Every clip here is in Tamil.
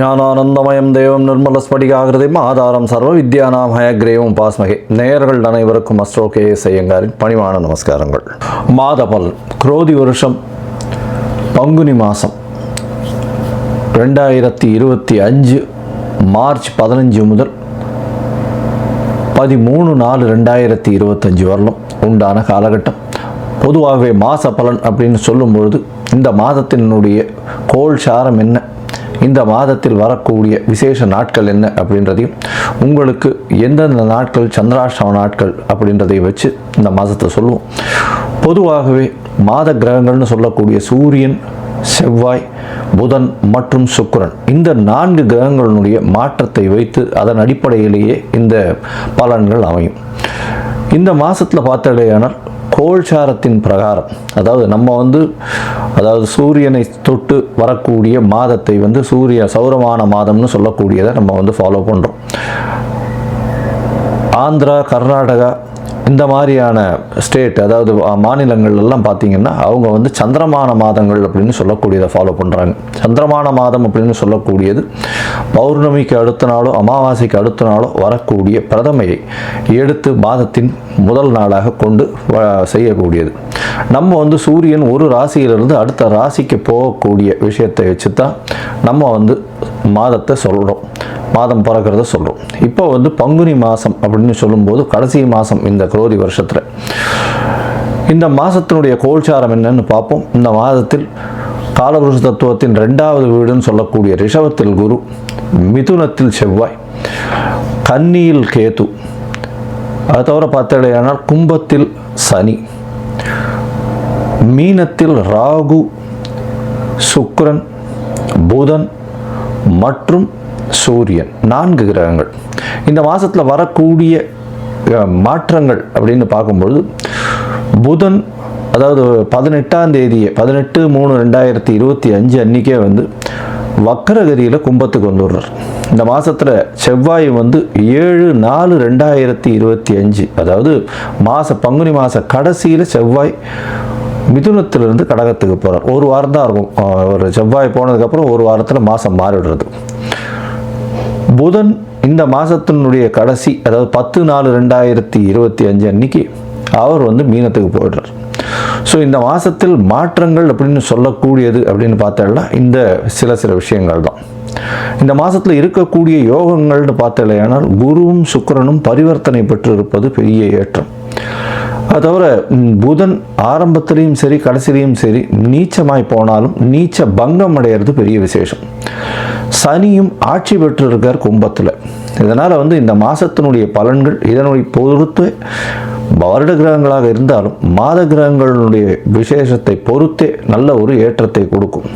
ஞானானந்தமயம் தேவம் நிர்மலஸ்படிகாகிருதிம் ஆதாரம் சர்வ வித்யானாம் ஹயக்ரேவம் பாஸ்மகே. நேயர்கள் அனைவருக்கும் அஸ்ட்ரோ கே.எஸ். ஐயங்காரின் பணிவான நமஸ்காரங்கள். மாதபல் குரோதி வருஷம் பங்குனி மாதம் 2025 மார்ச் 15 முதல் 13/4/2025 வரலும் உண்டான காலகட்டம். பொதுவாகவே மாத பலன் அப்படின்னு சொல்லும் பொழுது இந்த மாதத்தினுடைய கோள் சாரம் என்ன, இந்த மாதத்தில் வரக்கூடிய விசேஷ நாட்கள் என்ன அப்படின்றதையும், உங்களுக்கு எந்தெந்த நாட்கள் சந்திராஷ்டம நாட்கள் அப்படின்றதையும் வச்சு இந்த மாதத்தை சொல்லுவோம். பொதுவாகவே மாத கிரகங்கள்னு சொல்லக்கூடிய சூரியன், செவ்வாய், புதன் மற்றும் சுக்கிரன், இந்த 4 கிரகங்களுடைய மாற்றத்தை வைத்து அதன் அடிப்படையிலேயே இந்த பலன்கள் அமையும். இந்த மாதத்தில் பார்த்தடையானால் கோள்சாரத்தின் பிரகாரம், அதாவது நம்ம சூரியனை தொட்டு வரக்கூடிய மாதத்தை சௌரமான மாதம்னு சொல்லக்கூடியதை நம்ம ஃபாலோ பண்ணுறோம். ஆந்திரா, கர்நாடகா இந்த மாதிரியான ஸ்டேட், அதாவது மாநிலங்கள் எல்லாம் பார்த்திங்கன்னா அவங்க சந்திரமான மாதங்கள் அப்படின்னு சொல்லக்கூடியதை ஃபாலோ பண்ணுறாங்க. சந்திரமான மாதம் அப்படின்னு சொல்லக்கூடியது பௌர்ணமிக்கு அடுத்த நாளோ அமாவாசைக்கு அடுத்த நாளோ வரக்கூடிய பிரதமையை எடுத்து மாதத்தின் முதல் நாளாக கொண்டு செய்யக்கூடியது. நம்ம சூரியன் ஒரு ராசியிலிருந்து அடுத்த ராசிக்கு போகக்கூடிய விஷயத்தை வச்சு தான் நம்ம மாதத்தை சொல்கிறோம், மாதம் பிறக்கிறத சொல்கிறோம். இப்போ பங்குனி மாதம் அப்படின்னு சொல்லும்போது கடைசி மாதம் இந்த குரோதி வருஷத்தில். இந்த மாதத்தினுடைய கோள்சாரம் என்னன்னு பார்ப்போம். இந்த மாதத்தில் காலபுருஷ தத்துவத்தின் 2வது வீடுன்னு சொல்லக்கூடிய ரிஷபத்தில் குரு, மிதுனத்தில் செவ்வாய், கன்னியில் கேது, அது தவிர பார்த்தடையானால் கும்பத்தில் சனி, மீனத்தில் ராகு, சுக்கிரன், புதன் மற்றும் சூரியன், 4 கிரகங்கள். இந்த மாதத்தில் வரக்கூடிய மாற்றங்கள் அப்படின்னு பார்க்கும்பொழுது புதன், அதாவது 18ஆம் தேதியே 18/3/2025 அன்றைக்கே வக்கரகதியில் கும்பத்துக்கு வந்துடுறார். இந்த மாதத்தில் செவ்வாய் 7/4/2025, அதாவது பங்குனி மாத கடைசியில் செவ்வாய் மிதுனத்திலிருந்து கடகத்துக்கு போகிறார். ஒரு வாரம் தான் இருக்கும். ஒரு செவ்வாய் போனதுக்கப்புறம் ஒரு வாரத்தில் மாதம் மாறிடுறது. புதன் இந்த மாதத்தினுடைய கடைசி, அதாவது 10/4/2025 அன்னைக்கு அவர் மீனத்துக்கு போயிடுறார். ஸோ இந்த மாதத்தில் மாற்றங்கள் அப்படின்னு சொல்லக்கூடியது அப்படின்னு பார்த்தோம்னா இந்த சில விஷயங்கள் தான். இந்த மாதத்தில் இருக்கக்கூடிய யோகங்கள்னு பார்த்தலையானால் குருவும் சுக்கிரனும் பரிவர்த்தனை பெற்று இருப்பது பெரிய ஏற்றம். அது தவிர புதன் ஆரம்பத்திலையும் சரி கடைசிலையும் சரி நீச்சமாய் போனாலும் நீச்ச பங்கம் அடைகிறது பெரிய விசேஷம். சனியும் ஆட்சி பெற்று இருக்கார் கும்பத்தில். இதனால் இந்த மாதத்தினுடைய பலன்கள் இதனுடைய பொறுத்து வருட கிரகங்களாக இருந்தாலும் மாத கிரகங்களுடைய விசேஷத்தை பொறுத்தே நல்ல ஒரு ஏற்றத்தை கொடுக்கும்.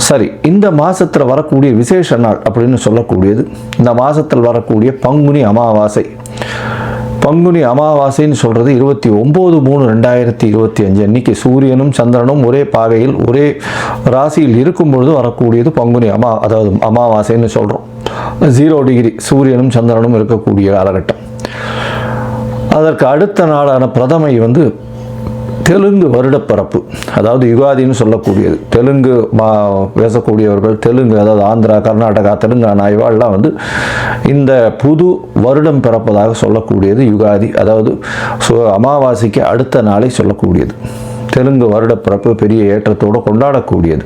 சரி, இந்த மாதத்தில் வரக்கூடிய விசேஷ நாள் அப்படின்னு சொல்லக்கூடியது இந்த மாதத்தில் வரக்கூடிய பங்குனி அமாவாசை. பங்குனி அமாவாசைன்னு சொல்கிறது 29/3/2025 அன்னைக்கு சூரியனும் சந்திரனும் ஒரே பாகையில் ஒரே ராசியில் இருக்கும் பொழுது வரக்கூடியது பங்குனி அதாவது அமாவாசைன்னு சொல்கிறோம். 0 டிகிரி சூரியனும் சந்திரனும் இருக்கக்கூடிய காலகட்டம். அதற்கு அடுத்த நாளான பிரதமை தெலுங்கு வருடப்பிறப்பு, அதாவது யுகாதின்னு சொல்லக்கூடியது. தெலுங்கு பேசக்கூடியவர்கள், தெலுங்கு அதாவது ஆந்திரா, கர்நாடகா, தெலுங்கானா இவாள்லாம் இந்த புது வருடம் பிறப்பதாக சொல்லக்கூடியது யுகாதி, அதாவது அமாவாசைக்கு அடுத்த நாளை சொல்லக்கூடியது. தெலுங்கு வருடப்பிறப்பு பெரிய ஏற்றத்தோடு கொண்டாடக்கூடியது.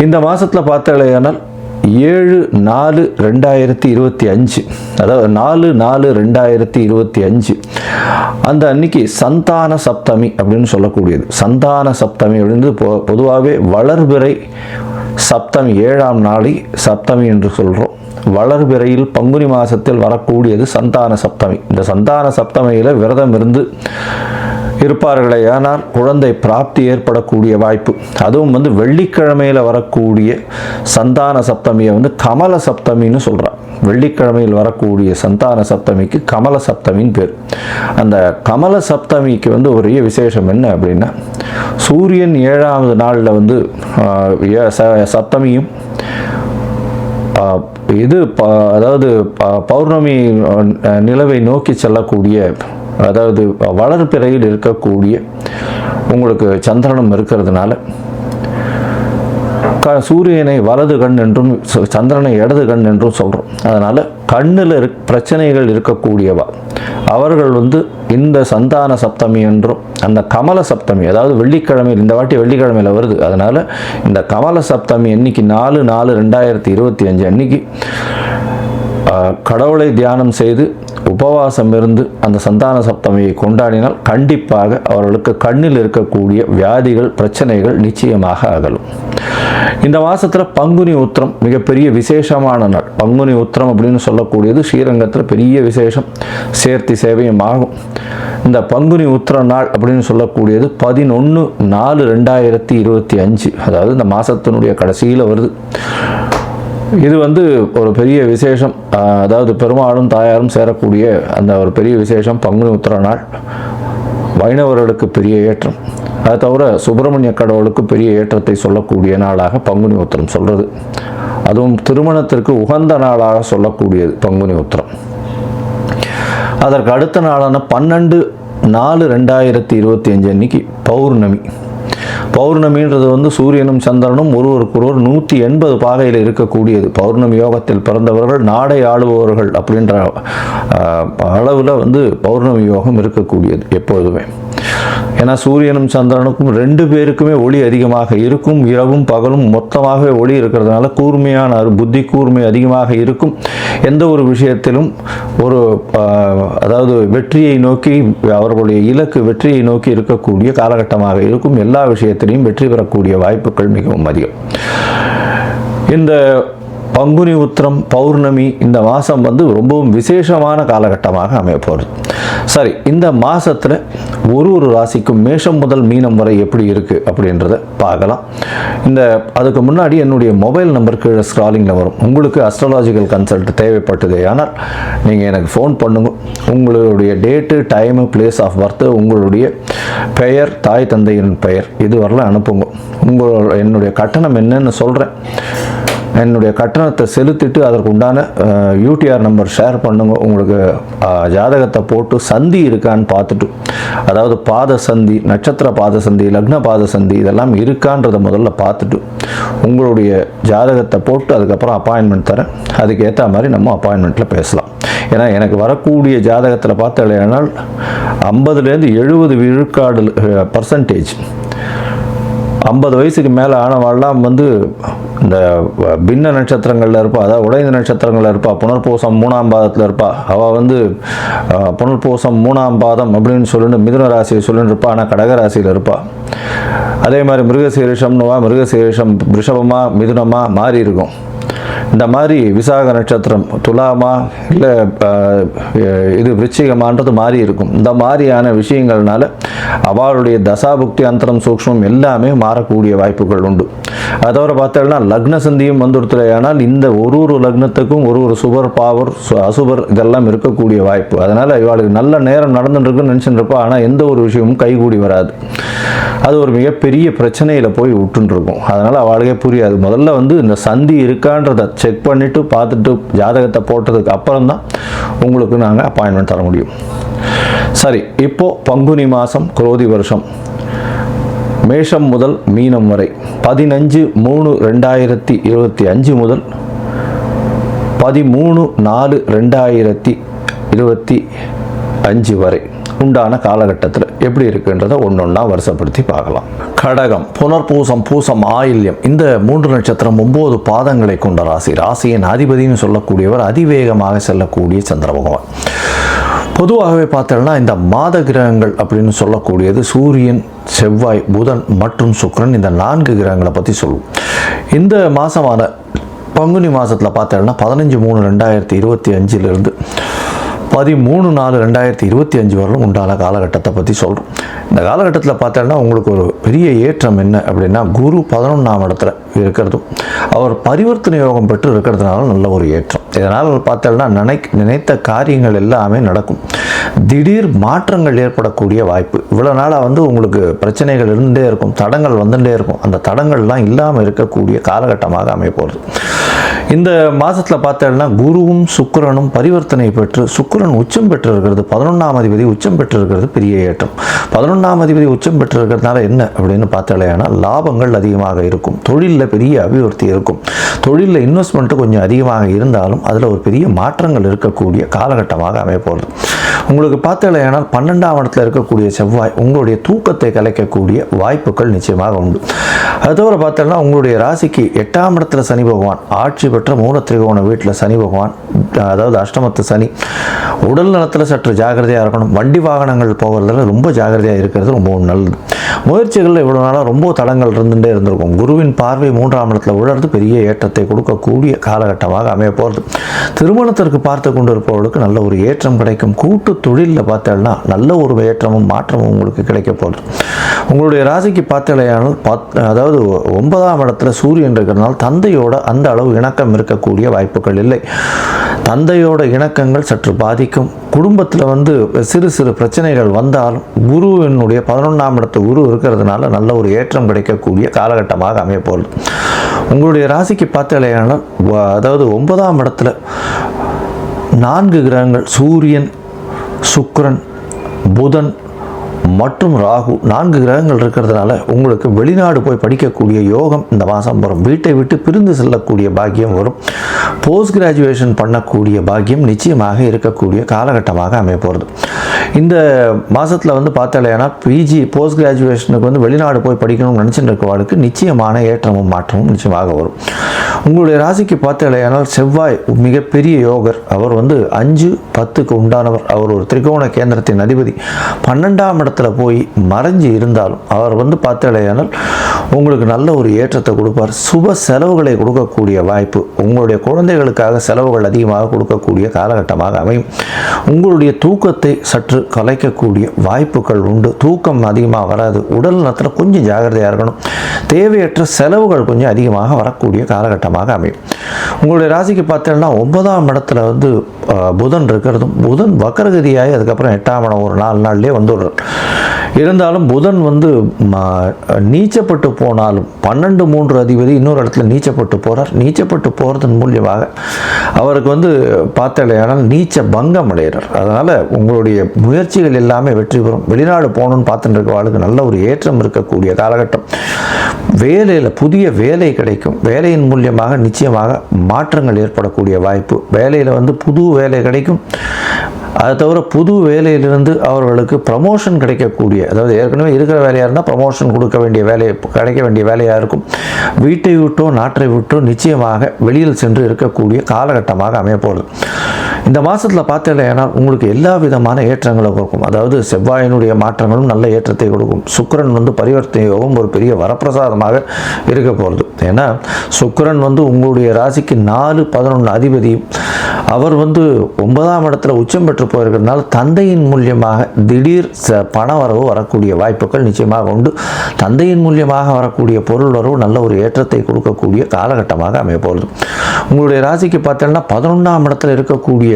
இந்த மாதத்தில் பார்த்தாலேயானால் 7/4/2025, அதாவது 4/4/2025 அந்த அன்னைக்கு சந்தான சப்தமி அப்படின்னு சொல்லக்கூடியது. சந்தான சப்தமி அப்படின்னு பொதுவாகவே வளர்பிறை சப்தமி 7ஆம் நாளை சப்தமி என்று சொல்கிறோம். வளர்பிறையில் பங்குனி மாதத்தில் வரக்கூடியது சந்தான சப்தமி. இந்த சந்தான சப்தமியில் விரதம் இருந்து இருப்பார்களே ஆனால் குழந்தை பிராப்தி ஏற்படக்கூடிய வாய்ப்பு. அதுவும் வெள்ளிக்கிழமையில் வரக்கூடிய சந்தான சப்தமியை கமல சப்தமின்னு சொல்கிறார். வெள்ளிக்கிழமையில் வரக்கூடிய சந்தான சப்தமிக்கு கமல சப்தமின்னு பேர். அந்த கமல சப்தமிக்கு ஒரே விசேஷம் என்ன அப்படின்னா, சூரியன் 7ஆவது நாளில் சப்தமியும் அதாவது பௌர்ணமி நிலவை நோக்கி செல்லக்கூடிய, அதாவது வளர்பிறையில் இருக்கக்கூடிய உங்களுக்கு சந்திரனும் இருக்கிறதுனால சூரியனை வலது கண் என்றும் சந்திரனை இடது கண் என்றும் சொல்கிறோம். அதனால் கண்ணில் பிரச்சனைகள் இருக்கக்கூடியவா அவர்கள் வந்து இந்த சந்தான சப்தமி என்றும் அந்த கமல சப்தமி, அதாவது வெள்ளிக்கிழமையில், இந்த வாட்டி வெள்ளிக்கிழமையில் வருது, அதனால் இந்த கமல சப்தமி அன்னைக்கு 4/4/2025 அன்னைக்கு கடவுளை தியானம் செய்து உபவாசம் இருந்து அந்த சந்தான சப்தமியை கொண்டாடினால் கண்டிப்பாக அவர்களுக்கு கண்ணில் இருக்கக்கூடிய வியாதிகள் பிரச்சனைகள் நிச்சயமாக அகலும். இந்த மாதத்தில் பங்குனி உத்திரம் மிகப்பெரிய விசேஷமான நாள். பங்குனி உத்திரம் அப்படின்னு சொல்லக்கூடியது ஸ்ரீரங்கத்தில் பெரிய விசேஷம், சேர்த்தி சேவையும் ஆகும். இந்த பங்குனி உத்திர நாள் அப்படின்னு சொல்லக்கூடியது 11/4/2025, அதாவது இந்த மாதத்தினுடைய கடைசியில் வருது. இது வந்து ஒரு பெரிய விசேஷம், அதாவது பெருமாளும் தாயாரும் சேரக்கூடிய அந்த ஒரு பெரிய விசேஷம் பங்குனி உத்திர நாள். வைணவர்களுக்கு பெரிய ஏற்றம், அதை தவிர சுப்பிரமணிய கடவுளுக்கு பெரிய ஏற்றத்தை சொல்லக்கூடிய நாளாக பங்குனி உத்திரம் சொல்கிறது. அதுவும் திருமணத்திற்கு உகந்த நாளாக சொல்லக்கூடியது பங்குனி உத்திரம். அதற்கு அடுத்த நாளான 12/4/2025 அன்னைக்கு பௌர்ணமி. பௌர்ணமின்றது வந்து சூரியனும் சந்திரனும் ஒருவருக்கொருவர் 180 பாகையில் இருக்கக்கூடியது. பௌர்ணமி யோகத்தில் பிறந்தவர்கள் நாடை ஆளுபவர்கள் அப்படின்ற அளவில் வந்து பௌர்ணமி யோகம் இருக்கக்கூடியது எப்பொழுதுமே. ஏன்னா சூரியனும் சந்திரனுக்கும் 2 பேருக்குமே ஒளி அதிகமாக இருக்கும். இரவும் பகலும் மொத்தமாகவே ஒளி இருக்கிறதுனால கூர்மையான புத்தி கூர்மை அதிகமாக இருக்கும். எந்த ஒரு விஷயத்திலும் ஒரு அதாவது வெற்றியை நோக்கி, அவர்களுடைய இலக்கு வெற்றியை நோக்கி இருக்கக்கூடிய காலகட்டமாக இருக்கும். எல்லா விஷயத்திலையும் வெற்றி பெறக்கூடிய வாய்ப்புகள் மிகவும் அதிகம். இந்த பங்குனி உத்திரம் பௌர்ணமி இந்த மாதம் வந்து ரொம்பவும் விசேஷமான காலகட்டமாக அமைய போகிறது. சரி, இந்த மாதத்தில் ஒரு ராசிக்கும் மேஷம் முதல் மீனம் வரை எப்படி இருக்குது அப்படின்றத பார்க்கலாம். அதுக்கு முன்னாடி என்னுடைய மொபைல் நம்பர் கீழே ஸ்க்ராலிங்கில் வரும். உங்களுக்கு அஸ்ட்ராலாஜிக்கல் கன்சல்ட் தேவைப்பட்டது ஆனால் நீங்கள் எனக்கு ஃபோன் பண்ணுங்க. உங்களுடைய date, time, place of birth, உங்களுடைய பெயர், தாய் தந்தையின் பெயர் இது வரலாம் அனுப்புங்க. என்னுடைய கட்டணம் என்னன்னு சொல்கிறேன். என்னுடைய கட்டணத்தை செலுத்திட்டு அதற்கு உண்டான யூடிஆர் நம்பர் ஷேர் பண்ணுங்க. உங்களுக்கு ஜாதகத்தை போட்டு சந்தி இருக்கான்னு பார்த்துட்டு, அதாவது பாத சந்தி, நட்சத்திர பாத சந்தி, லக்ன பாத சந்தி இதெல்லாம் இருக்கான்றதை முதல்ல பார்த்துட்டு உங்களுடைய ஜாதகத்தை போட்டு அதுக்கப்புறம் அப்பாயின்மெண்ட் தரேன். அதுக்கு ஏற்ற மாதிரி நம்ம அப்பாயின்மெண்ட்டில் பேசலாம். ஏன்னா எனக்கு வரக்கூடிய ஜாதகத்தில் பார்த்தாலேனால் 50லேருந்து 70 விழுக்காடு பர்சன்டேஜ் 50 வயசுக்கு மேலே ஆனவாள்லாம் வந்து இந்த பின்ன நட்சத்திரங்களில் இருப்பா, அதாவது உடைந்த நட்சத்திரங்களில் இருப்பா, புனர்பூசம் 3ஆம் பாதத்தில் இருப்பா. அவள் வந்து புனர்பூசம் 3ஆம் பாதம் அப்படின்னு சொல்லிட்டு மிதுன ராசியை சொல்லிட்டு இருப்பா, ஆனால் கடகராசியில் இருப்பா. அதே மாதிரி மிருகசீரிஷம்னுவா, மிருகசீரிஷம் ரிஷபமா மிதுனமா மாறி இருக்கும். இந்த மாதிரி விசாக நட்சத்திரம் துலாமா இல்லை இது விருச்சிகமான்றது மாறி இருக்கும். இந்த மாதிரியான விஷயங்கள்னால அவளுடைய தசாபுக்தி அந்தரம் சூக்ஷ்மம் எல்லாமே மாறக்கூடிய வாய்ப்புகள் உண்டு. அதை தவிர பார்த்தோம்னா லக்ன சந்தியும் வந்துடுத்துலையானால் இந்த ஒரு லக்னத்துக்கும் ஒரு சுபர் பாவர் அசுபர் இதெல்லாம் இருக்கக்கூடிய வாய்ப்பு. அதனால் இவளுக்கு நல்ல நேரம் நடந்துட்டுருக்குன்னு நினச்சிட்டு இருப்பா, ஆனால் எந்த ஒரு விஷயமும் கைகூடி வராது. அது ஒரு மிகப்பெரிய பிரச்சனையில் போய் விட்டுருக்கும். அதனால் அவளுக்கே புரியாது. முதல்ல வந்து இந்த சந்தி இருக்கான்றதை செக் பண்ணிவிட்டு பார்த்துட்டு ஜாதகத்தை போட்டதுக்கு அப்புறம் தான் உங்களுக்கு நாங்கள் அப்பாயின்மெண்ட் தர முடியும். சரி, இப்போது பங்குனி மாதம் குரோதி வருஷம் மேஷம் முதல் மீனம் வரை 15/3/2025 முதல் 13/4/2025 வரை உண்டான காலகட்டத்தில் எப்படி இருக்குன்றதை ஒன்றொன்னா வருஷப்படுத்தி பார்க்கலாம். கடகம், புனர்பூசம், பூசம், ஆயில்யம் இந்த 3 நட்சத்திரம் 9 பாதங்களை கொண்ட ராசி. ராசியின் அதிபதினு சொல்லக்கூடியவர் அதிவேகமாக செல்லக்கூடிய சந்திர பகவான். பொதுவாகவே பார்த்தோம்னா இந்த மாத கிரகங்கள் அப்படின்னு சொல்லக்கூடியது சூரியன், செவ்வாய், புதன் மற்றும் சுக்கிரன், இந்த 4 கிரகங்களை பற்றி சொல்லுவோம். இந்த மாதமான பங்குனி மாதத்தில் பார்த்தோம்னா 15/3/2025 13/4/2025 வரலும் உண்டான காலகட்டத்தை பற்றி சொல்கிறோம். இந்த காலகட்டத்தில் பார்த்தோம்னா உங்களுக்கு ஒரு பெரிய ஏற்றம் என்ன அப்படின்னா, குரு 11ஆம் இடத்துல இருக்கிறதும் அவர் பரிவர்த்தனை யோகம் பெற்று இருக்கிறதுனால நல்ல ஒரு ஏற்றம். இதனால் பார்த்தோம்னா நினைத்த காரியங்கள் எல்லாமே நடக்கும். திடீர் மாற்றங்கள் ஏற்படக்கூடிய வாய்ப்பு. இவ்வளோ நாளாக வந்து உங்களுக்கு பிரச்சனைகள் இருந்துகிட்டே இருக்கும், தடங்கள் வந்துட்டே இருக்கும். அந்த தடங்கள்லாம் இல்லாமல் இருக்கக்கூடிய காலகட்டமாக அமைய போகிறது. இந்த மாதத்தில் பார்த்தோம்னா குருவும் சுக்கிரனும் பரிவர்த்தனை பெற்று சுக்கிரன் உச்சம் பெற்று இருக்கிறது, 11ஆம் அதிபதி உச்சம் பெற்று இருக்கிறது பெரிய ஏற்றம். 11ஆம் அதிபதி உச்சம் பெற்று இருக்கிறதுனால என்ன அப்படின்னு பார்த்தாலேனா லாபங்கள் அதிகமாக இருக்கும், தொழிலில் பெரிய அபிவிருத்தி இருக்கும், தொழிலில் இன்வெஸ்ட்மெண்ட்டு கொஞ்சம் அதிகமாக இருந்தாலும் அதில் ஒரு பெரிய மாற்றங்கள் இருக்கக்கூடிய காலகட்டமாக அமையப்போகிறது. உங்களுக்கு பார்த்தாலேனால் 12ஆம் இடத்துல இருக்கக்கூடிய செவ்வாய் உங்களுடைய தூக்கத்தை கலைக்கக்கூடிய வாய்ப்புகள் நிச்சயமாக உண்டு. அது தவிர பார்த்தோம்னா உங்களுடைய ராசிக்கு 8ஆம் இடத்துல சனி பகவான் ஆட்சி பெற்ற மூல திரிகோண வீட்டில் சனி பகவான், அதாவது அஷ்டமத்து சனி. உடல் நலத்தில் சற்று ஜாகிரதையாக இருக்கணும், வண்டி வாகனங்கள் போகிறதுல ரொம்ப ஜாகிரதையாக இருக்கிறது ரொம்பவும் நல்லது. முயற்சிகளில் இவ்வளோ நாளாக ரொம்ப தடங்கள் இருந்துகிட்டே இருந்திருக்கும். குருவின் பார்வை 3ஆம் இடத்துல உழறது பெரிய ஏற்றத்தை கொடுக்கக்கூடிய காலகட்டமாக அமைய போகிறது. திருமணத்திற்கு பார்த்து கொண்டு இருப்பவர்களுக்கு நல்ல ஒரு ஏற்றம் கிடைக்கும். கூட்டு தொழிலில் பார்த்தோம்னா நல்ல ஒரு ஏற்றமும் மாற்றமும் உங்களுக்கு கிடைக்க போகிறது. உங்களுடைய ராசிக்கு பார்த்தலையானால் அதாவது 9ஆம் இடத்துல சூரியன் இருக்கிறதுனால தந்தையோட அந்த அளவு இணக்கம் இருக்கக்கூடிய வாய்ப்புகள் இல்லை. தந்தையோட இணக்கங்கள் சற்று பாதிக்கும். குடும்பத்தில் சிறு சிறு பிரச்சனைகள் வந்தாலும் குருவினுடைய 11ஆம் இடத்து குரு இருக்கிறதுனால நல்ல ஒரு ஏற்றம் கிடைக்கக்கூடிய காலகட்டமாக அமைய போகிறது. உங்களுடைய ராசிக்கு பார்த்தலையானால் அதாவது 9ஆம் இடத்துல 4 கிரகங்கள் சூரியன், சுக்கிரன், புதன் மற்றும் ராகு 4 கிரகங்கள் இருக்கிறதுனால உங்களுக்கு வெளிநாடு போய் படிக்கக்கூடிய யோகம் இந்த மாதம் வரும். வீட்டை விட்டு பிரிந்து செல்லக்கூடிய பாக்கியம் வரும். போஸ்ட் கிராஜுவேஷன் பண்ணக்கூடிய பாக்கியம் நிச்சயமாக இருக்கக்கூடிய காலகட்டமாக அமைய போகிறது. இந்த மாதத்தில் பார்த்தாலேனா பிஜி போஸ்ட் கிராஜுவேஷனுக்கு வெளிநாடு போய் படிக்கணும்னு நினச்சிட்டு இருக்கவாளுக்கு நிச்சயமான ஏற்றமும் மாற்றமும் நிச்சயமாக வரும். உங்களுடைய ராசிக்கு பார்த்தாலேனால் செவ்வாய் மிகப்பெரிய யோகர். அவர் 5-10க்கு உண்டானவர். அவர் ஒரு திரிகோண கேந்திரத்தின் அதிபதி. 12ஆம் இடத்துல போய் மறைஞ்சு இருந்தாலும் அவர் பார்த்தாலேனால் உங்களுக்கு நல்ல ஒரு ஏற்றத்தை கொடுப்பார். சுப செலவுகளை கொடுக்கக்கூடிய வாய்ப்பு, உங்களுடைய குழந்தைகளுக்காக செலவுகள் அதிகமாக கொடுக்கக்கூடிய காலகட்டமாக அமையும். உங்களுடைய தூக்கத்தை சற்று கலைக்கக்கூடிய வாய்ப்புகள் உண்டு. தூக்கம் அதிகமாக வராது. உடல் நலத்தில் கொஞ்சம் ஜாகிரதையாக இருக்கணும். தேவையற்ற செலவுகள் கொஞ்சம் அதிகமாக வரக்கூடிய காலகட்டமாக அமையும். உங்களுடைய ராசிக்கு பார்த்தீங்கன்னா 9ஆம் இடத்துல புதன் இருக்கிறதும், புதன் வக்கரகதியாகி அதுக்கப்புறம் 8ஆம் இடம் ஒரு 4 நாள்லேயே வந்துடுறார். இருந்தாலும் புதன் நீச்சப்பட்டு போனாலும் 12-3 அதிபதி இன்னொரு இடத்துல நீச்சப்பட்டு போகிறார். நீச்சப்பட்டு போகிறதன் மூலியமாக அவருக்கு பார்த்தாலேனால் நீச்ச பங்கம் அடைகிறார். அதனால் உங்களுடைய முயற்சிகள் எல்லாமே வெற்றி பெறும். வெளிநாடு போகணுன்னு பார்த்துட்டு இருக்கவாளுக்கு நல்ல ஒரு ஏற்றம் இருக்கக்கூடிய காலகட்டம். வேலையில் புதிய வேலை கிடைக்கும். வேலையின் மூலியமாக நிச்சயமாக மாற்றங்கள் ஏற்படக்கூடிய வாய்ப்பு. வேலையில் புது வேலை கிடைக்கும். அதை தவிர புது வேலையிலிருந்து அவர்களுக்கு ப்ரமோஷன் கிடைக்கக்கூடிய, அதாவது ஏற்கனவே இருக்கிற வேலையாக இருந்தால் ப்ரமோஷன் கிடைக்க வேண்டிய வேலையாக இருக்கும். வீட்டை விட்டோ நாட்டை விட்டோ நிச்சயமாக வெளியில் சென்று இருக்கக்கூடிய காலகட்டமாக அமைய போகிறது. இந்த மாதத்தில் பார்த்தீங்கன்னா உங்களுக்கு எல்லா விதமான ஏற்றங்களும் கொடுக்கும். அதாவது செவ்வாயினுடைய மாற்றங்களும் நல்ல ஏற்றத்தை கொடுக்கும். சுக்கிரன் பரிவர்த்தனை யோகம் ஒரு பெரிய வரப்பிரசாதமாக இருக்க போகிறது. ஏன்னா சுக்கிரன் உங்களுடைய ராசிக்கு 4-11 அதிபதி. அவர் 9ஆம் இடத்துல உச்சம் பெற்று போயிருக்கிறதுனால தந்தையின் மூலியமாக திடீர் பண வரவு வரக்கூடிய வாய்ப்புகள் நிச்சயமாக உண்டு. தந்தையின் மூலியமாக வரக்கூடிய பொருள் வரவு நல்ல ஒரு ஏற்றத்தை கொடுக்கக்கூடிய காலகட்டமாக அமைய போகிறது. உங்களுடைய ராசிக்கு பார்த்தீங்கன்னா 11ஆம் இடத்துல இருக்கக்கூடிய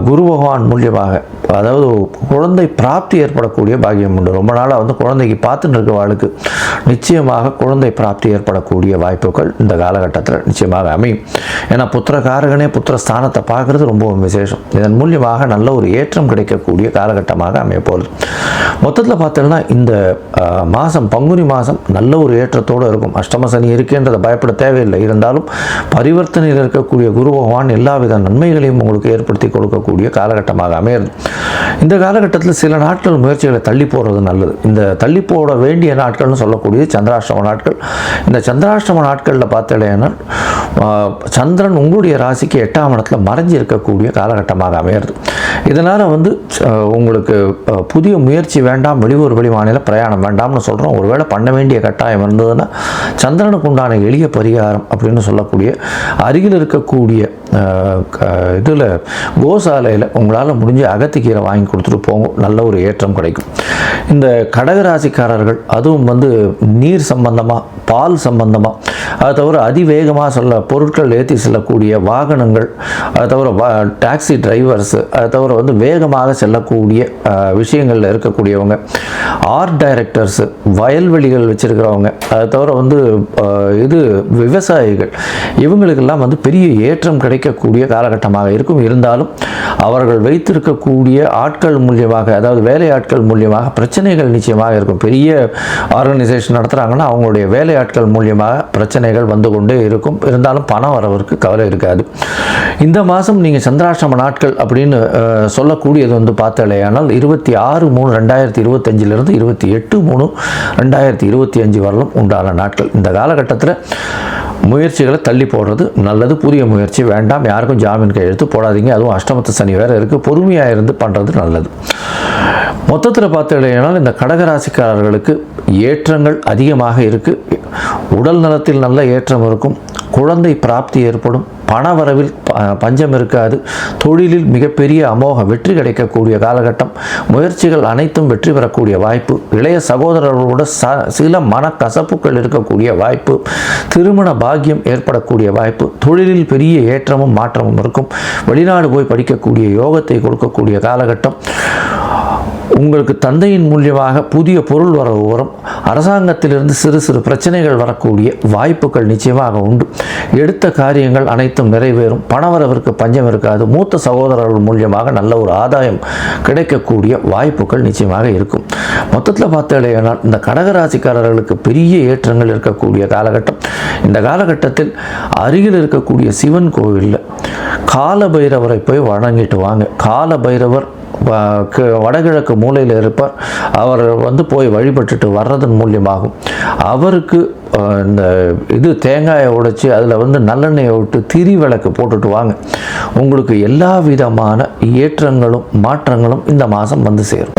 குரு பகவான் மூலியமாக, அதாவது குழந்தை பிராப்தி ஏற்படக்கூடிய பாக்கியம் உண்டு. ரொம்ப நாளாக குழந்தைக்கு பார்த்துட்டு இருக்கவாளுக்கு நிச்சயமாக குழந்தை பிராப்தி ஏற்படக்கூடிய வாய்ப்புகள் இந்த காலகட்டத்தில் நிச்சயமாக அமையும். ஏன்னா புத்திரகாரகனே புத்திர ஸ்தானத்தை பார்க்குறது ரொம்ப விசேஷம். இதன் மூலியமாக நல்ல ஒரு ஏற்றம் கிடைக்கக்கூடிய காலகட்டமாக அமைய போகிறது. மொத்தத்தில் பார்த்தோம்னா இந்த மாதம் பங்குனி மாதம் நல்ல ஒரு ஏற்றத்தோடு இருக்கும். அஷ்டம சனி இருக்கின்றதை பயப்பட தேவையில்லை. இருந்தாலும் பரிவர்த்தனையில் இருக்கக்கூடிய குரு பகவான் எல்லாவித நன்மைகளையும் உங்களுக்கு ஏற்படுத்தி கொடுக்கக்கூடிய காலகட்டமாக அமையிறது. இந்த காலகட்டத்தில் சில நாட்கள் முயற்சிகளை தள்ளி போடுறது நல்லது. இந்த தள்ளி போட வேண்டிய நாட்கள்னு சொல்லக்கூடியது சந்திராஷ்டம நாட்கள். இந்த சந்திராஷ்டம நாட்களில் பார்த்தீங்கன்னா சந்திரன் உங்களுடைய ராசிக்கு 8ஆம் இடத்துல மறைஞ்சி இருக்கக்கூடிய காலகட்டமாக அமையிறது. இதனால் உங்களுக்கு புதிய முயற்சி வேண்டாம், வெளியூர் வெளி மாநில பிரயாணம் வேண்டாம்னு சொல்கிறோம். ஒருவேளை பண்ண வேண்டிய கட்டாயம் இருந்ததுன்னா சந்திரனுக்கு உண்டான எளிய பரிகாரம் அப்படின்னு சொல்லக்கூடிய அருகில் இருக்கக்கூடிய இதில் கோசாலையில் உங்களால் முடிஞ்ச அகத்திக்கீரை வாங்கி கொடுத்துட்டு போங்க, நல்ல ஒரு ஏற்றம் கிடைக்கும். இந்த கடகராசிக்காரர்கள் அதுவும் வந்து நீர் சம்பந்தமாக, பால் சம்பந்தமாக, அது தவிர அதிவேகமாக பொருட்கள் ஏற்றி செல்லக்கூடிய வாகனங்கள், அது தவிர டாக்ஸி டிரைவர்ஸு, அது தவிர வந்து வேகமாக செல்லக்கூடிய விஷயங்களில் இருக்கக்கூடியவங்க, ஆர்ட் டைரக்டர்ஸு, வயல்வெளிகள் வச்சுருக்கிறவங்க, அது தவிர வந்து இது விவசாயிகள், இவங்களுக்கெல்லாம் வந்து பெரிய ஏற்றம் கிடைக்கக்கூடிய காலகட்டமாக இருக்கும். இருந்தாலும் அவர்கள் வைத்திருக்கக்கூடிய ஆட்கள் மூலியமாக, அதாவது வேலை ஆட்கள் மூலியமாக பிரச்சனைகள் நிச்சயமாக இருக்கும். பெரிய ஆர்கனைசேஷன் நடத்துகிறாங்கன்னா அவங்களுடைய வேலை ஆட்கள் மூலியமாக பிரச்சனைகள் வந்து கொண்டே இருக்கும். இருந்தாலும் பணம் வரவருக்கு கவலை இருக்காது. இந்த மாதம் நீங்கள் சந்திராஷ்டம நாட்கள் அப்படின்னு சொல்லக்கூடியது வந்து பார்த்தாலேயானால் 26/3/2025 28/3/2025 வரலும் உண்டான நாட்கள். இந்த காலகட்டத்தில் முயற்சிகளை தள்ளி போடுறது நல்லது. புதிய முயற்சி வேண்டாம், யாருக்கும் ஜாமீன் கையெழுத்து போடாதீங்க. அதுவும் அஷ்டமத்து சனி வேறு இருக்குது, பொறுமையாக இருந்து பண்ணுறது நல்லது. மொத்தத்தில் பார்த்தாலேயானால் இந்த கடகராசிக்காரர்களுக்கு ஏற்றங்கள் அதிகமாக இருக்குது. உடல் நலத்தில் நல்ல ஏற்றம் இருக்கும், குழந்தை பிராப்தி ஏற்படும், பணவரவில் பஞ்சம் இருக்காது, தொழிலில் மிகப்பெரிய அமோக வெற்றி கிடைக்கக்கூடிய காலகட்டம், முயற்சிகள் அனைத்தும் வெற்றி பெறக்கூடிய வாய்ப்பு, இளைய சகோதரர்களோட சில மனக்கசப்புகள் இருக்கக்கூடிய வாய்ப்பு, திருமண பாக்கியம் ஏற்படக்கூடிய வாய்ப்பு, தொழிலில் பெரிய ஏற்றமும் மாற்றமும் இருக்கும், வெளிநாடு போய் படிக்கக்கூடிய யோகத்தை கொடுக்கக்கூடிய காலகட்டம், உங்களுக்கு தந்தையின் மூலியமாக புதிய பொருள் வரவு வரும், அரசாங்கத்திலிருந்து சிறு சிறு பிரச்சனைகள் வரக்கூடிய வாய்ப்புகள் நிச்சயமாக உண்டு, எடுத்த காரியங்கள் அனைத்தும் நிறைவேறும், பணவரவிற்கு பஞ்சம் இருக்காது, மூத்த சகோதரர்கள் மூலியமாக நல்ல ஒரு ஆதாயம் கிடைக்கக்கூடிய வாய்ப்புகள் நிச்சயமாக இருக்கும். மொத்தத்தில் பார்த்தாலேயானால் இந்த கடகராசிக்காரர்களுக்கு பெரிய ஏற்றங்கள் இருக்கக்கூடிய காலகட்டம். இந்த காலகட்டத்தில் அருகில் இருக்கக்கூடிய சிவன் கோவிலில் கால பைரவரை போய் வணங்கிட்டு வாங்க. கால பைரவர் வடகிழக்கு மூலையில் இருப்பார். அவர் வந்து போய் வழிபட்டுட்டு வர்றதன் மூலியமாகும். அவருக்கு இந்த தேங்காயை உடைச்சி அதில் வந்து நல்லெண்ணெயை விட்டு திரி விளக்கு போட்டுட்டு வாங்க. உங்களுக்கு எல்லா விதமான ஏற்றங்களும் மாற்றங்களும் இந்த மாதம் வந்து சேரும்.